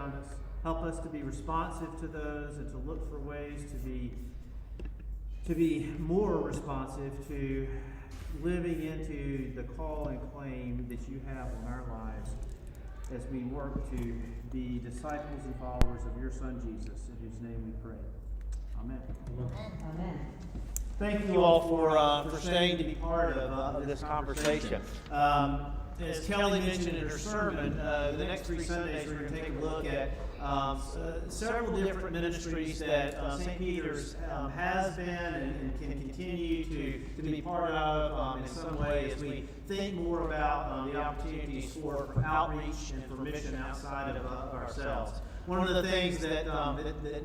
around us. Help us to be responsive to those and to look for ways to be more responsive to living into the call and claim that you have on our lives as we work to be disciples and followers of your Son Jesus, in whose name we pray. Amen. Amen. Thank you all for staying to be part of this conversation. As Kelly mentioned in her sermon, the next 3 Sundays we're going to take a look at several different ministries that St. Peter's has been and can continue to be part of in some way as we think more about the opportunities for outreach and for mission outside of ourselves. One of the things that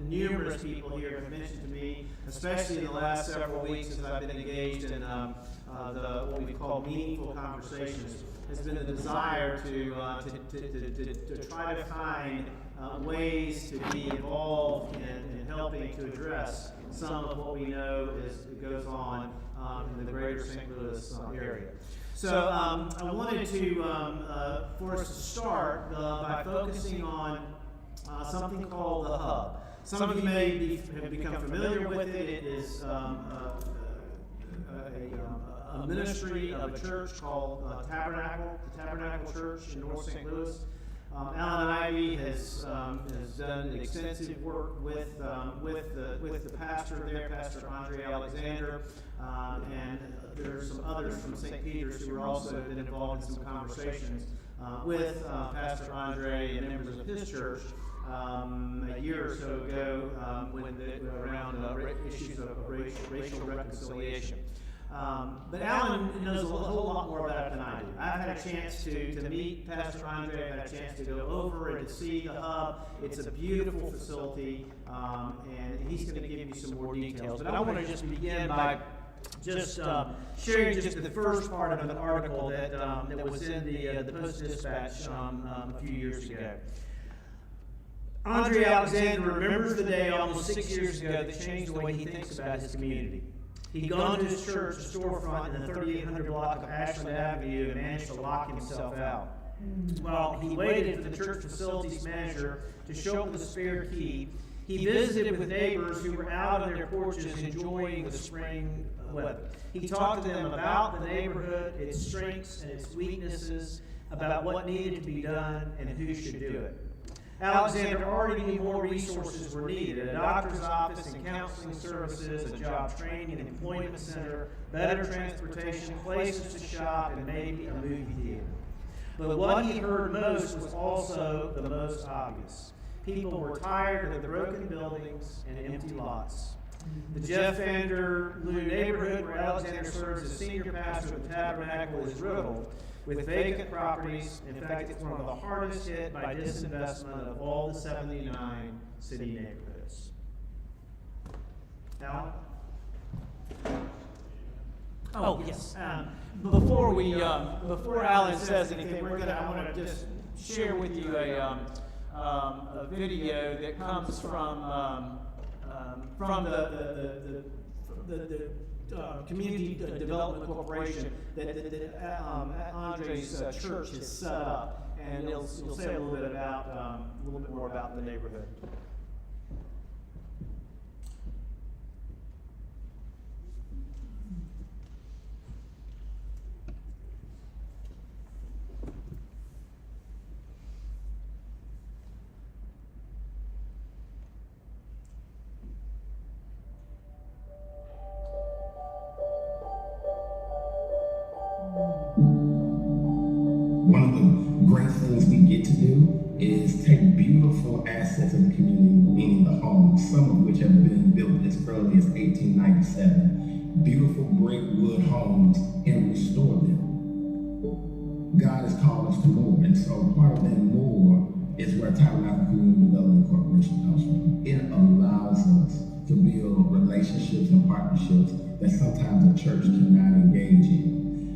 numerous people here have mentioned to me, especially in the last several weeks as I've been engaged in what we call meaningful conversations, has been the desire to try to find ways to be involved in helping to address some of what we know goes on in the greater St. Louis area. So I wanted for us to start by focusing on something called the Hub. Some of you may have become familiar with it. It is a ministry of a church called Tabernacle, the Tabernacle Church in North St. Louis. Allan Ivie has done extensive work with the pastor there, Pastor Andre Alexander, and there are some others from St. Peter's who are also been involved in some conversations with Pastor Andre and members of his church a year or so ago around issues of racial reconciliation. But Allan knows a whole lot more about it than I do. I've had a chance to meet Pastor Andre. I've had a chance to go over and to see the Hub. It's a beautiful facility, and he's going to give you some more details. But I want to just begin by sharing just the first part of an article that was in the Post-Dispatch a few years ago. Andre Alexander remembers the day almost 6 years ago that changed the way he thinks about his community. He'd gone to his church, a storefront in the 3800 block of Ashland Avenue, and managed to lock himself out. While he waited for the church facilities manager to show up with a spare key, he visited with neighbors who were out on their porches enjoying the spring weather. He talked to them about the neighborhood, its strengths and its weaknesses, about what needed to be done and who should do it. Alexander already knew more resources were needed: a doctor's office and counseling services, a job training and employment center, better transportation, places to shop, and maybe a movie theater. But what he heard most was also the most obvious. People were tired of the broken buildings and empty lots. The Jeff-Vander-Lou neighborhood where Alexander serves as senior pastor of the Tabernacle is riddled with vacant properties. In fact, it's one of the hardest hit by disinvestment of all the 79 city neighborhoods. Alan? Oh, yes. Before Alan says anything, I want to just share with you a video that comes from the Community Development Corporation that Andre's church has set up, and he'll say a little bit more about the neighborhood. One of the great things we get to do is take beautiful assets of the community, meaning the homes, some of which have been built as early as 1897, beautiful brick wood homes, and restore them. God has called us to more, and so part of that more is where Tabernacle Community Development Corporation comes from. It allows us to build relationships and partnerships that sometimes a church cannot engage in.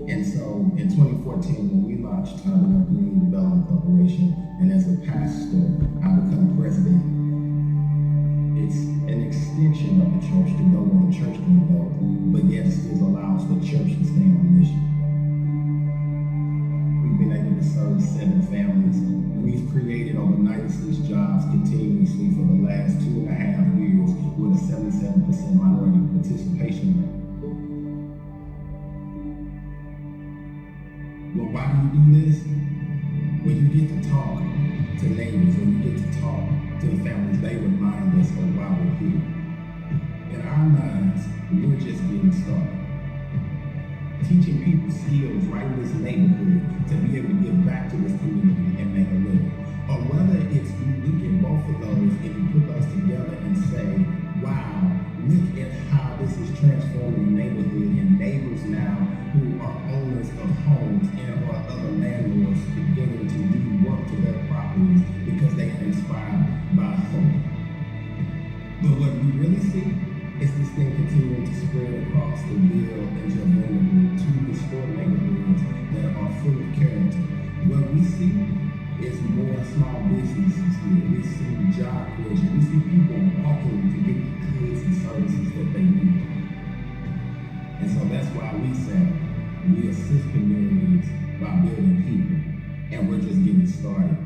And so in 2014, when we launched Tabernacle Community Development Corporation, and as a pastor, I become president, it's an extension of the church to go where the church can go, but yet still allows the church to stay on mission. We've been able to serve 7 families We've created over 96 jobs continuously for the last 2.5 years with a 77% minority participation rate. Well, why do you do this? When you get to talk to neighbors, when you get to talk to the families, they remind us of why we're here. In our minds, we're just getting started. Teaching people skills right in this neighborhood to be able to give back to this community and make a living. Or whether it's you look at both of those and you put those together and say, wow, look at how this is transforming the neighborhood, and neighbors now who are owners of homes and or other landlords beginning to do work to their properties because they are inspired by hope. But what we really see is this thing continuing to spread across the Ville and Jeff-Vander-Lou, two historic neighborhoods that are full of character. What we see is more small businesses here. We see job creation. We see people walking to get the goods and services that they need. And so that's why we say we assist communities by building people, and we're just getting started.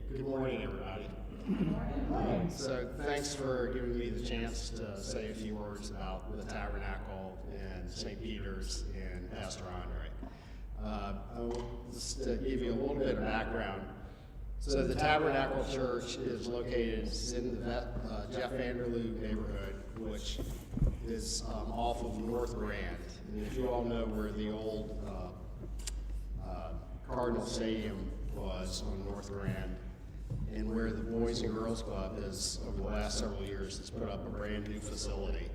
Good morning, everybody. So thanks for giving me the chance to say a few words about the Tabernacle and St. Peter's and Pastor Andre. I will just give you a little bit of background. So the Tabernacle Church is located in the Jeff-Vander-Lou neighborhood, which is off of North Grand. And if you all know where the old Cardinal Stadium was on North Grand, and where the Boys and Girls Club is over the last several years, has put up a brand new facility.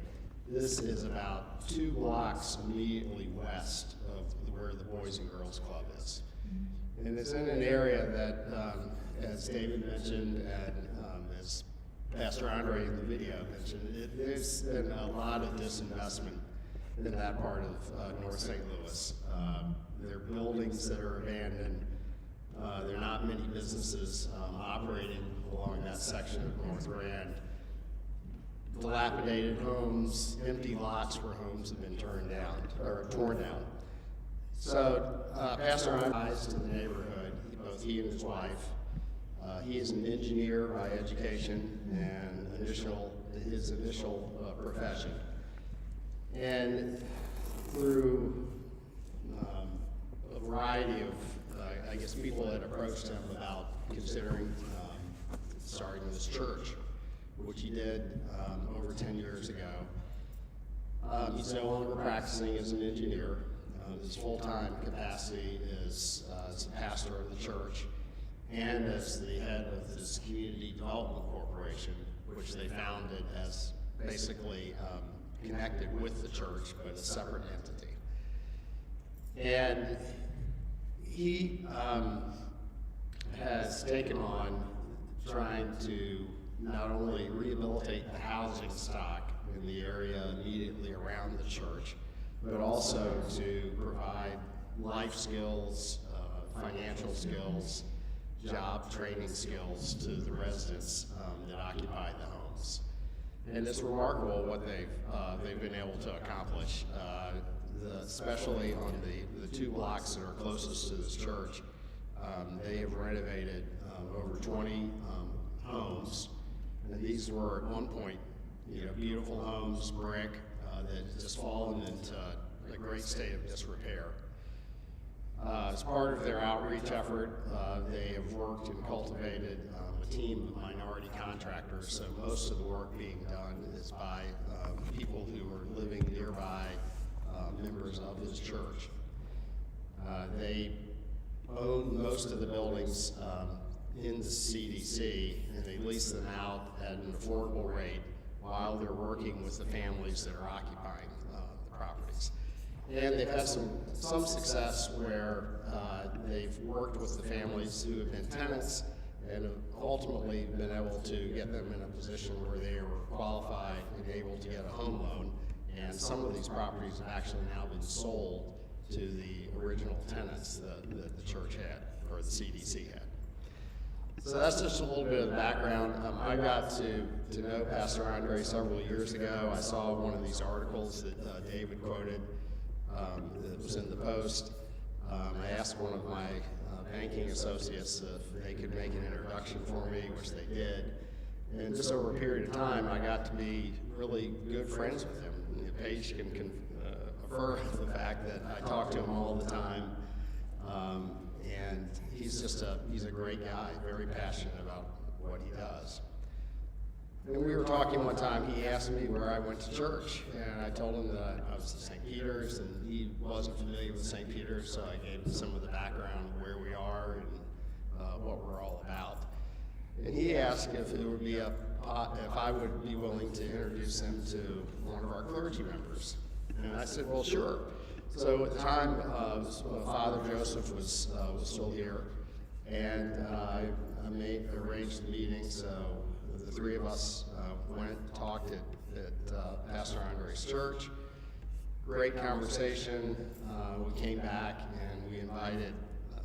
This is about 2 blocks immediately west of where the Boys and Girls Club is. And it's in an area that, as David mentioned, and as Pastor Andre in the video mentioned, there's been a lot of disinvestment in that part of North St. Louis. There are buildings that are abandoned. There are not many businesses operating along that section of North Grand. Dilapidated homes, empty lots where homes have been torn down. So Pastor ties to the neighborhood, both he and his wife. He is an engineer by education and his initial profession. And through a variety of people had approached him about considering starting this church, which he did over 10 years ago. He's no longer practicing as an engineer. His full-time capacity is as a pastor of the church and as the head of this Community Development Corporation, which they founded as basically connected with the church, but a separate entity. And he has taken on trying to not only rehabilitate the housing stock in the area immediately around the church, but also to provide life skills, financial skills, job training skills to the residents that occupy the homes. And it's remarkable what they've been able to accomplish. Especially on the 2 blocks that are closest to this church, they have renovated over 20 homes, and these were at one point, beautiful homes, brick, that had just fallen into a great state of disrepair. As part of their outreach effort, they have worked and cultivated a team of minority contractors, so most of the work being done is by people who are living nearby, members of his church. They own most of the buildings in the CDC, and they lease them out at an affordable rate while they're working with the families that are occupying the properties. And they've had some success where they've worked with the families who have been tenants and have ultimately been able to get them in a position where they were qualified and able to get a home loan And some of these properties have actually now been sold to the original tenants that the church had, or the CDC had. So that's just a little bit of the background. I got to know Pastor Andre several years ago. I saw one of these articles that David quoted that was in the Post. I asked one of my banking associates if they could make an introduction for me, which they did. And just over a period of time, I got to be really good friends with him. And Paige can affirm the fact that I talk to him all the time. And he's a great guy, very passionate about what he does. And we were talking one time, he asked me where I went to church, and I told him that I was at St. Peter's, and he wasn't familiar with St. Peter's, so I gave him some of the background of where we are and what we're all about. And he asked if it would be if I would be willing to introduce him to one of our clergy members. And I said, well, sure. So at the time, Father Joseph was still here, and I arranged the meeting. So the three of us went and talked at Pastor Andre's church. Great conversation. We came back and we invited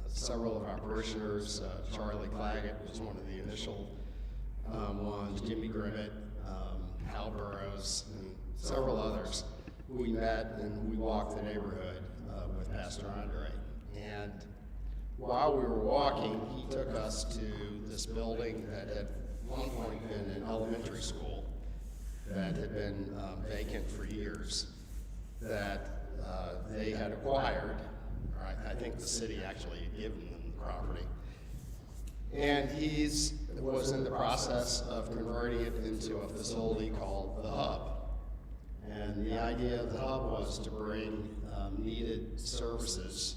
several of our parishioners. Charlie Claggett was one of the initial ones, Jimmy Grimmett, Hal Burrows, and several others. We met and we walked the neighborhood with Pastor Andre. And while we were walking, he took us to this building that had one point been an elementary school that had been vacant for years, that they had acquired. I think the city actually had given them the property. And he was in the process of converting it into a facility called the Hub. And the idea of the Hub was to bring needed services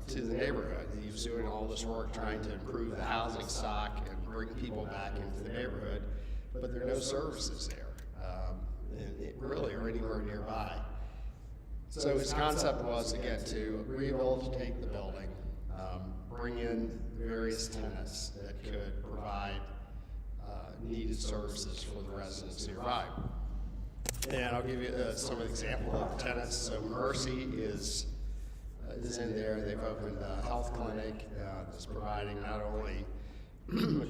to the neighborhood. He was doing all this work trying to improve the housing stock and bring people back into the neighborhood, but there are no services there, really, or anywhere nearby. So his concept was, again, to rehabilitate the building, bring in various tenants that could provide needed services for the residents nearby. And I'll give you some example of the tenants. So Mercy is in there. They've opened a health clinic that's providing not only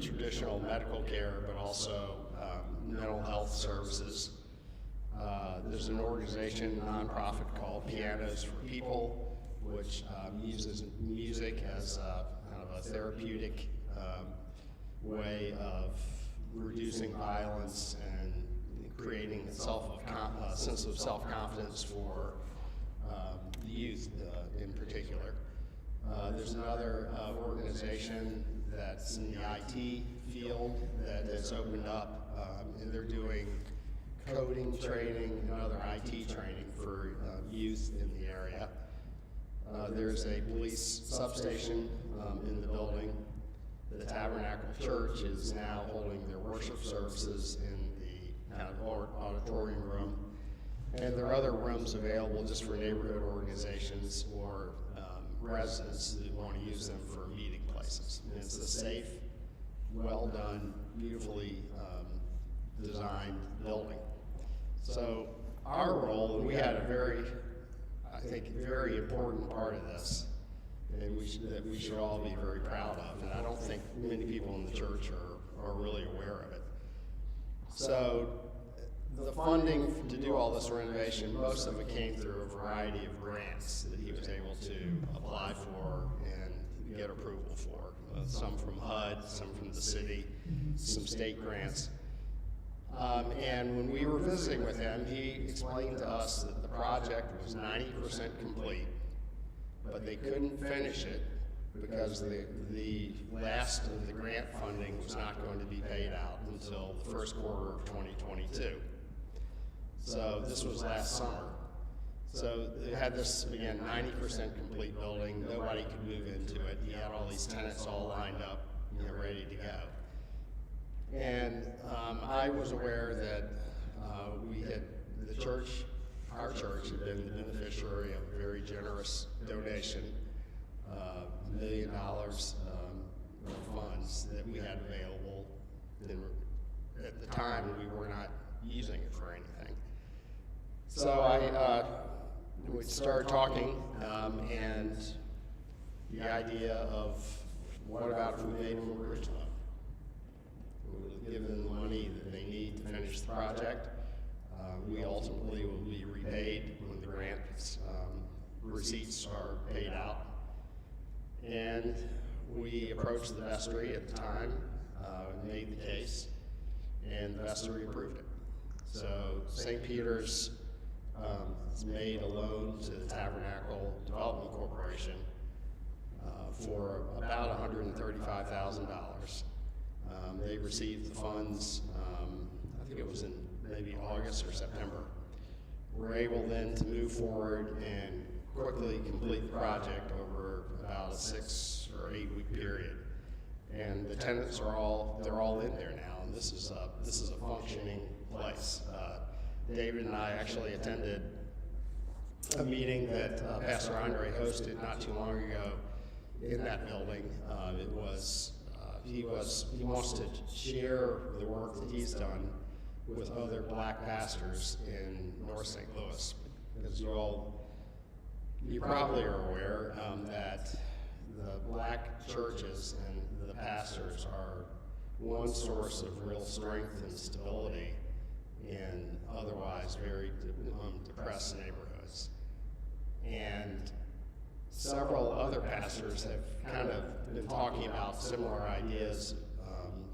traditional medical care, but also mental health services. There's an organization, nonprofit called Pianos for People, which uses music as kind of a therapeutic way of reducing violence and creating a sense of self-confidence for the youth in particular. There's another organization that's in the IT field that has opened up, and they're doing coding training and other IT training for youth in the area. There's a police substation in the building. The Tabernacle Church is now holding their worship services in the kind of auditorium room. And there are other rooms available just for neighborhood organizations or residents that want to use them for meeting places. And it's a safe, well done, beautifully designed building. So our role, and we had a very important part of this, and that we should all be very proud of. And I don't think many people in the church are really aware of it. So the funding to do all this renovation, most of it came through a variety of grants that he was able to apply for and get approval for. Some from HUD, some from the city, some state grants. And when we were visiting with him, he explained to us that the project was 90% complete, but they couldn't finish it because the last of the grant funding was not going to be paid out until the first quarter of 2022. So this was last summer. So they had this, again, 90% complete building. Nobody could move into it. You had all these tenants all lined up, ready to go. And I was aware that our church had been the beneficiary of a very generous donation, $1 million of funds that we had available. At the time, we were not using it for anything. So we started talking, and the idea of what about if we made them a bridge loan? We would give them the money that they need to finish the project. We ultimately will be repaid when the grant receipts are paid out. And we approached the vestry at the time, made the case, and the vestry approved it. So St. Peter's made a loan to the Tabernacle Development Corporation for about $135,000. They received the funds, I think it was in maybe August or September. We're able then to move forward and quickly complete the project over about a 6 or 8 week period. And the tenants are all in there now, and this is a functioning place. David and I actually attended a meeting that Pastor Andre hosted not too long ago in that building. He wants to share the work that he's done with other black pastors in North St. Louis. Because you probably are aware that the black churches and the pastors are one source of real strength and stability in otherwise very depressed neighborhoods. And several other pastors have kind of been talking about similar ideas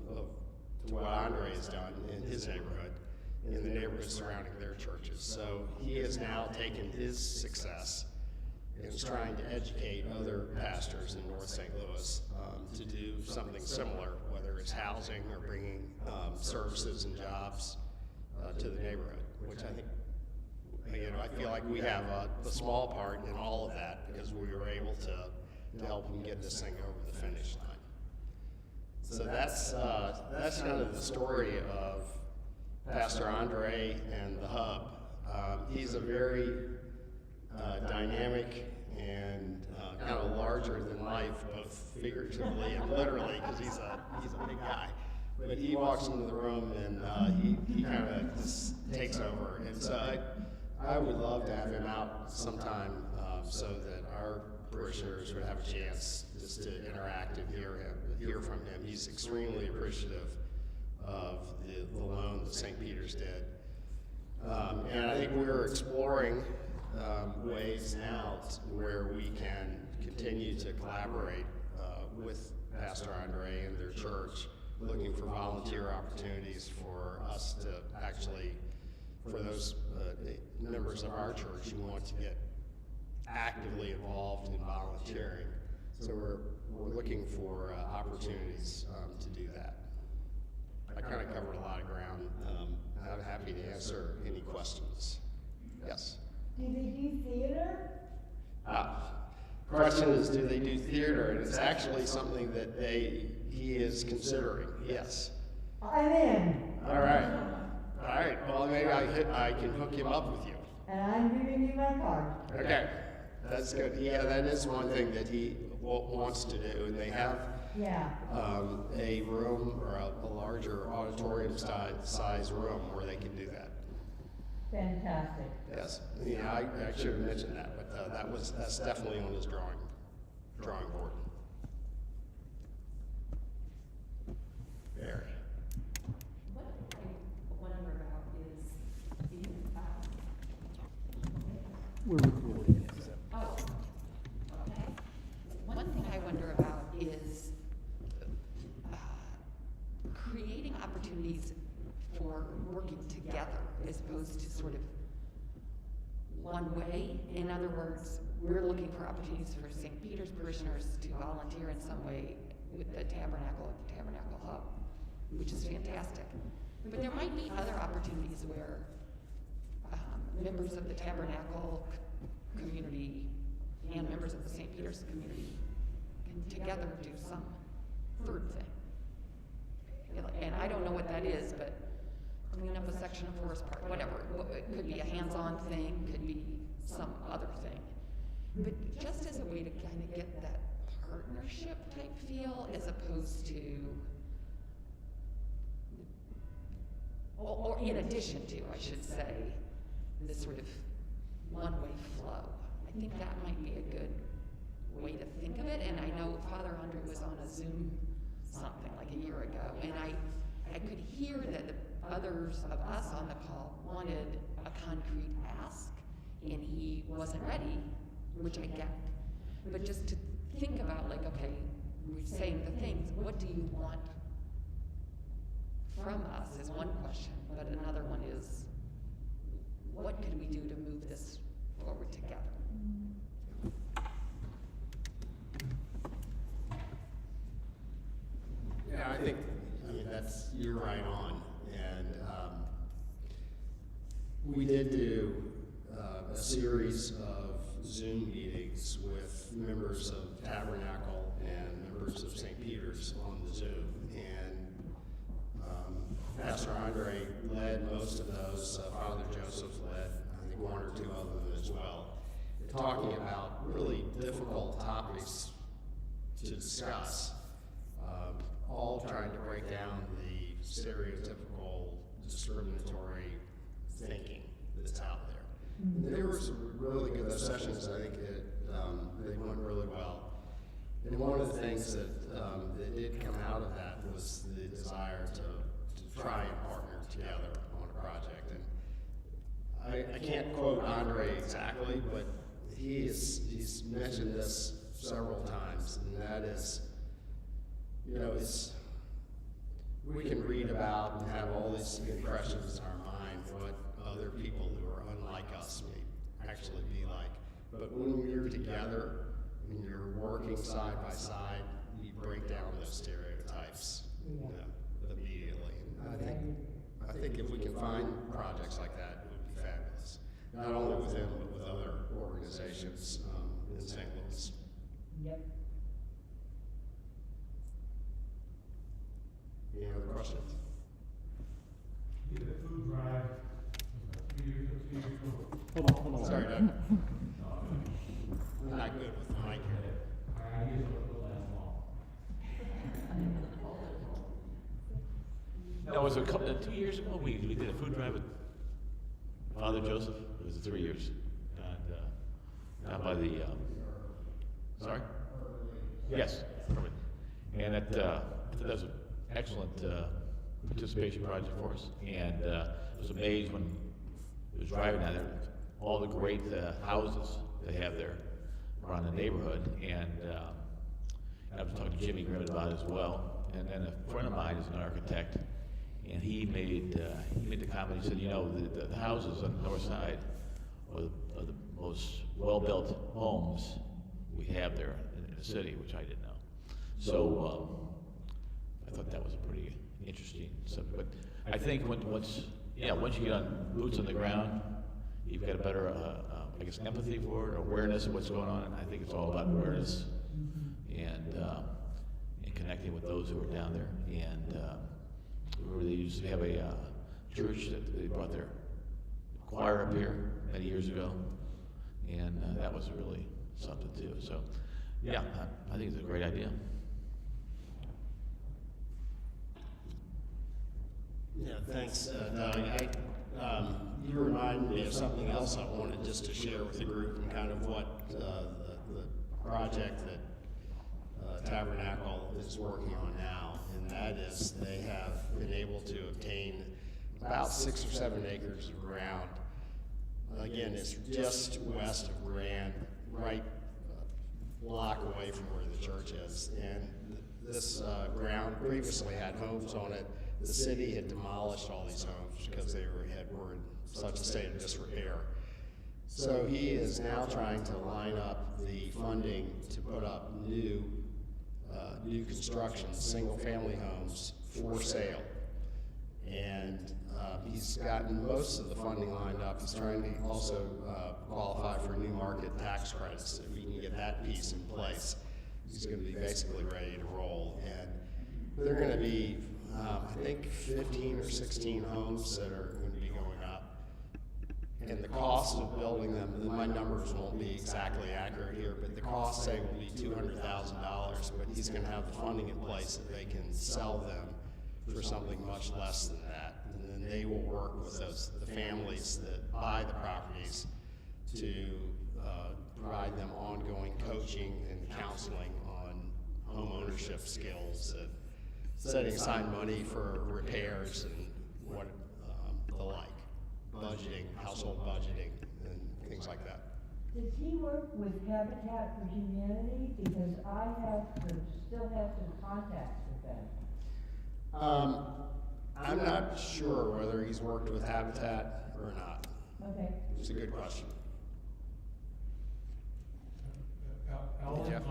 to what Andre has done in his neighborhood, in the neighborhoods surrounding their churches. So he has now taken his success and is trying to educate other pastors in North St. Louis to do something similar, whether it's housing or bringing services and jobs to the neighborhood, which I think, I feel like we have a small part in all of that because we were able to help them get this thing over the finish line. So that's kind of the story of Pastor Andre and the Hub. He's a very dynamic and kind of larger than life, both figuratively and literally, because he's a big guy. But he walks into the room and he kind of just takes over. And so I would love to have him out sometime so that our parishioners would have a chance just to interact and hear from him. He's extremely appreciative of the loan that St. Peter's did. And I think we're exploring ways now where we can continue to collaborate with Pastor Andre and their church, looking for volunteer opportunities for us to actually, for those members of our church who want to get actively involved in volunteering. So we're looking for opportunities to do that. I kind of covered a lot of ground. I'm happy to answer any questions. Yes? Do they do theater? Question is, do they do theater? And it's actually something that he is considering, yes. I'm in. All right, well, maybe I can hook him up with you. And I'm giving you my card. Okay, that's good. Yeah, that is one thing that he wants to do, and they have a room or a larger auditorium size room where they can do that. Fantastic. Yes, yeah, I should have mentioned that, but that's definitely on his drawing board. Very. What I wonder about is We're recording. oh, okay. One thing I wonder about is creating opportunities for working together as opposed to sort of one way. In other words, we're looking for opportunities for St. Peter's parishioners to volunteer in some way with the Tabernacle at the Tabernacle Hub, which is fantastic. But there might be other opportunities where members of the Tabernacle community and members of the St. Peter's community can together do some third thing. And I don't know what that is, but clean up a section of Forest Park, whatever. It could be a hands-on thing, could be some other thing. But just as a way to kind of get that partnership type feel as opposed to, or in addition to, I should say, this sort of one-way flow. I think that might be a good way to think of it, and I know Father Andre was on a Zoom something like a year ago, and I could hear that the others of us on the call wanted a concrete ask, and he wasn't ready, which I get. But just to think about, like, okay, we're saying the things, what do you want from us is one question, but another one is, what could we do to move this forward together? Yeah, I think, you're right on. And we did do a series of Zoom meetings with members of Tabernacle and members of St. Peter's on the Zoom. And Pastor Andre led most of those. Father Joseph led, I think, one or two of them as well, talking about really difficult topics to discuss, all trying to break down the stereotypical discriminatory thinking that's out there. And there were some really good sessions. I think they went really well. And one of the things that did come out of that was the desire to try and partner together on a project. And I can't quote Andre exactly, but he's mentioned this several times, and that is, we can read about and have all these impressions in our mind what other people who are unlike us may actually be like. But when we're together, when you're working side by side, you break down those stereotypes immediately. And I think if we can find projects like that, it would be fabulous. Not only with him, but with other organizations in St. Louis. Yep. Any other questions? We did a food drive, 2 years ago. Hold on. Sorry, Doug. I'm not good with the mic here. Our ideas will last long. No, it was a couple, 2 years ago, we did a food drive with Father Joseph. It was 3 years. And, down by the, sorry? Yes, perfect. And I thought that was an excellent participation project for us. And I was amazed when I was driving down there, all the great houses they have there around the neighborhood. And I was talking to Jimmy Grimm about it as well. And then a friend of mine is an architect, and he made the comment. He said, the houses on the north side are the most well-built homes we have there in the city, which I didn't know. So I thought that was a pretty interesting subject. But I think once you get on boots on the ground, you've got a better, empathy for it, awareness of what's going on. And I think it's all about awareness and connecting with those who are down there. And they used to have a church that they brought their choir up here many years ago, and that was really something too. So, yeah, I think it's a great idea. Yeah, thanks, Doug. You reminded me of something else I wanted just to share with the group, and kind of what the project that Tabernacle is working on now, and that is they have been able to obtain about 6 or 7 acres of ground. Again, it's just west of Grand, right a block away from where the church is. And this ground previously had homes on it. The city had demolished all these homes because they were in such a state of disrepair. So he is now trying to line up the funding to put up new construction, single-family homes for sale. And he's gotten most of the funding lined up. He's trying to also qualify for new market tax credits. If we can get that piece in place, he's going to be basically ready to roll. And they're going to be, I think, 15 or 16 homes that are going to be going up. And the cost of building them, and my numbers won't be exactly accurate here, but the cost, say, will be $200,000, but he's going to have the funding in place that they can sell them for something much less than that. And then they will work with the families that buy the properties to provide them ongoing coaching and counseling on home ownership skills, and setting aside money for repairs and what the like, budgeting, household budgeting, and things like that. Does he work with Habitat for Humanity? Because still have some contacts with them. I'm not sure whether he's worked with Habitat or not. Okay. It's a good question. Alan, Jeff?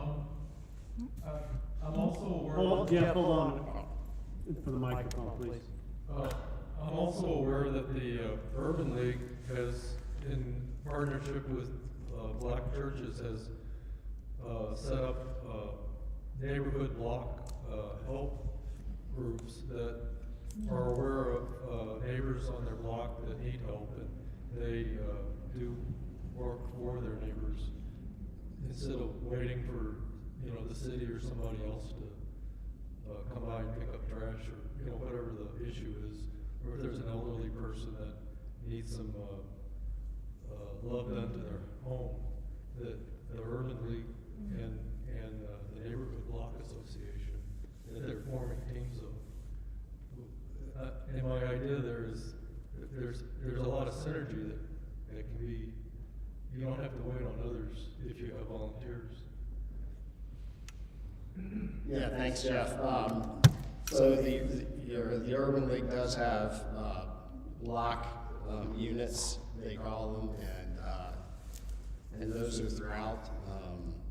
I'm also aware. Jeff, hold on for the microphone, please. I'm also aware that the Urban League has, in partnership with black churches, has set up neighborhood block help groups that are aware of neighbors on their block that need help, and they do work for their neighbors instead of waiting for the city or somebody else to come by and pick up trash, or whatever the issue is, or if there's an elderly person that needs some love done to their home, that the Urban League and the Neighborhood Block Association, that they're forming teams of. And my idea there's a lot of synergy that can be. You don't have to wait on others if you have volunteers. Yeah, thanks, Jeff. So the Urban League does have block units, they call them, and those are throughout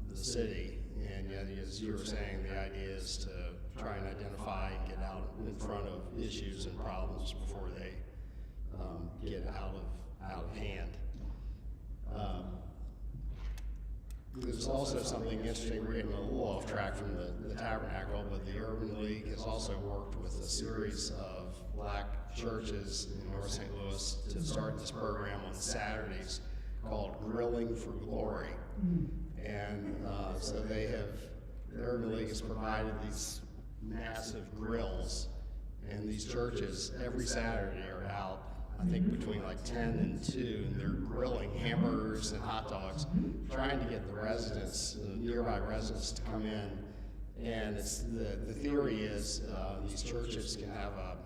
the city. And as you were saying, the idea is to try and identify and get out in front of issues and problems before they get out of hand. There's also something interesting. We're getting a little off track from the Tabernacle, but the Urban League has also worked with a series of black churches in North St. Louis to start this program on Saturdays called Grilling for Glory. And so the Urban League has provided these massive grills, and these churches every Saturday are out, I think between like 10 and 2, and they're grilling hamburgers and hot dogs, trying to get the residents, the nearby residents, to come in. And it's the theory is these churches can have a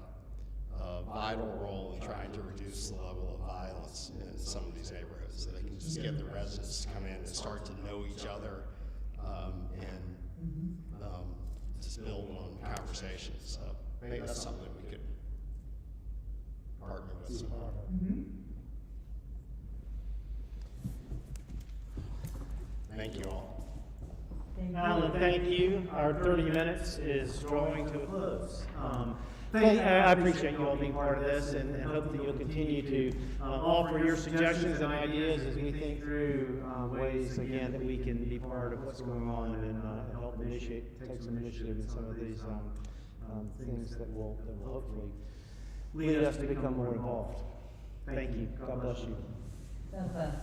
vital role in trying to reduce the level of violence in some of these neighborhoods. So they can just get the residents to come in and start to know each other, and just build on conversations. So I think that's something we could partner with some. Thank you all. Alan, thank you. Our 30 minutes is drawing to a close. I appreciate you all being part of this, and hopefully you'll continue to offer your suggestions and ideas as we think through ways, again, that we can be part of what's going on and help take some initiative in some of these things that will hopefully lead us to become more involved. Thank you. God bless you. God bless.